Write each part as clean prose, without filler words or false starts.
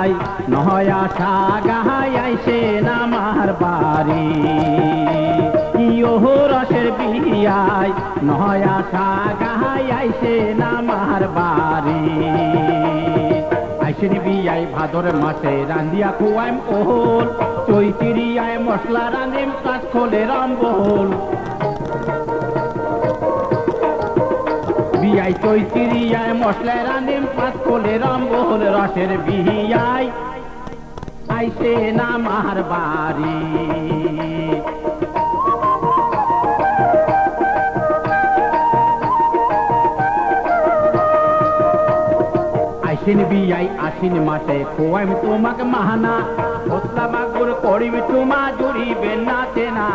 বিয়াই নয়া সাগাই আইসে নামার বাড়ি ইয়ো রসের বিয়াই নয়া সাগাই আইসে নামার বাড়ি আইসের বিয়াই ভাদর মাসে রান্দিয়া খুয়াইম ওহল চৈতিরিয়ায় মশলা রাঁধিম কাজ খোলে রামবহল বিয়াই চৈতিরিয়ায় মশলা রাঁধিম কাজ খোলে রামবহল রসের বিয়াই আইসে নামার বাড়ি আইসিন বিয়াই আশ্বিন মাসে খোয়াইম তোমাকে মাহানা মশলা মাগুর করিব তোমা জুড়িবে না চেনা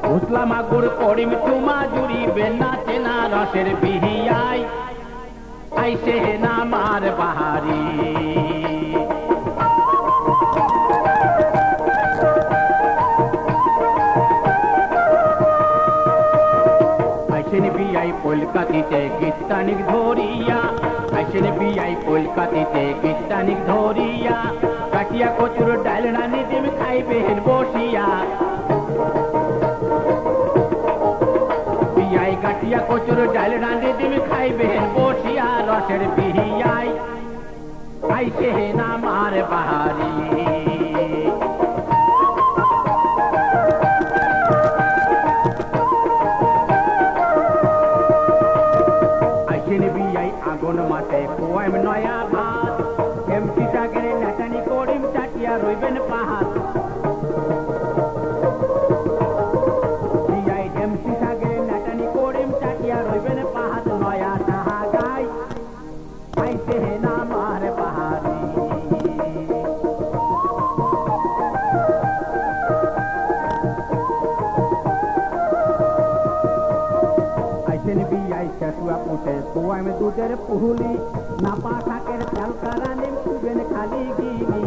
মশলা মাগুর করিব তোমা জুড়িবে না চেনা রসের বিহিয়াই আইসে নামার বাহারি আইসেন বিয়াই কলকাতিতে গীতানিক ধরিয়া আইসেন বিয়াই কলকাতিতে গীতানিক ধরিয়া কাটিয়া কচুর ডাল রানি ডিম খাইবেন বসিয়া বিয়াই কাটিয়া কচুর ডাল রানি ডিম খাইবেন বসিয়া রসের বিহিয়াই আইসে নামার বাহারি আগুন মাসে খোয়াইম নয়া ভাত এমপি চাকরি নেটানি করিম চাটিয়া রইবেন পাহাত বিয়াই এমপি চাকরি নেটানি করিম চাটিয়া রইবেন পাহাত নয়া সাহা গাই আইসে নামার বাহারি আইসেন বিয়াই শেষুয়া পুষে খোয়াইম দুধের পুহুলি নাপা শাকের চালকা রানিম খুবেন খালি গিলি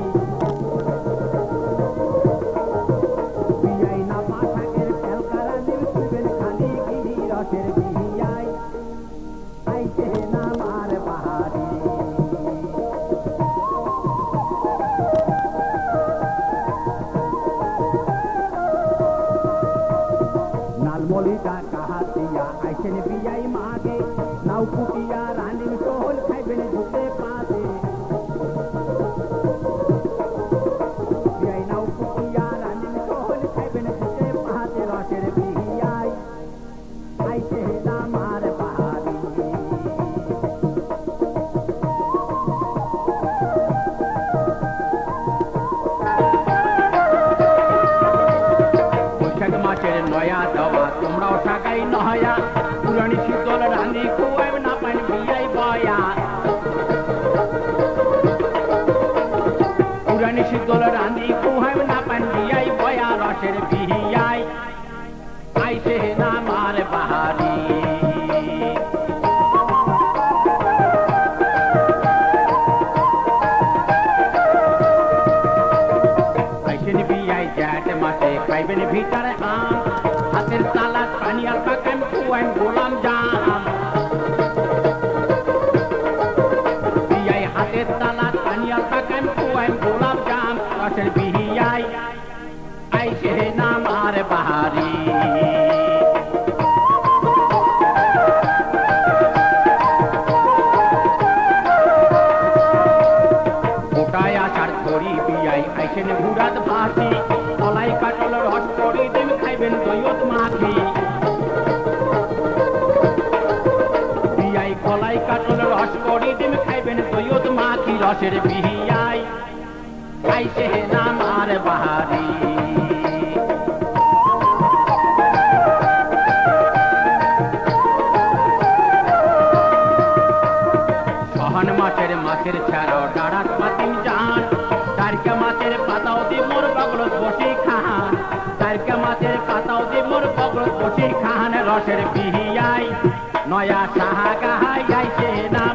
বিয়াই নাপা শাকের চালকা রানিম খুবেন খালি গিলি রসের বিয়াই আইসে নামার বাহারি নালমলিটা কাহাতিয়া আইসেন বিয়াই মাগে নাও কুটিয়া রানিম সোহল খাইবেন ঝুঁকে পাতে বিয়াই নাও কুটিয়া রানিম সোহল খাইবেন ঝুঁকে পাতে রসের বিয়াই আইসে নামার বাহারি বৈশাখ মাসের নয়া দেওয়া তোমরাও সাগাই নহয়া পুরানি শীতল রানি খুয়াইব না পাইন বিয়াই বয়া পুরানি শীতল রানি খুয়াইব না পাইন বিয়াই বয়া রসের বিহিয়াই আইসে নামার বাহারি আইসেন বিয়াই জ্যাঠ মাসে খাইবেন ভিতরে আম হাতের তালা পানিয়াল পাকাম খুয়াইম গোলাম জাম বিয়াই হাতের তালা পানিয়াল পাকাম খুয়াইম গোলাম জাম রসের বিহিয়াই আইসে নামার বাহারি গোটায় আচার করি বিয়াই আইসেন ঘুরাত ভাসি কলাই কাটল রস করি ডিম খাইবেন দইয়ত মাখি বিয়াই কলাই কাটল রস করি ডিম খাইবেন দইয়ত মাখি রসের বিহিয়াই আইসে নামার বাহারি সহন মাছের ছাড়াও ডাড়াত পাতিম জান তারকা মাছের পাতাও দি মোর বগলত বসি খান তারকা মাছের পাতাও দি মোর বগলত বসি খান রসের বিহিয়াই নয়া সাহা গাহাই আইসে না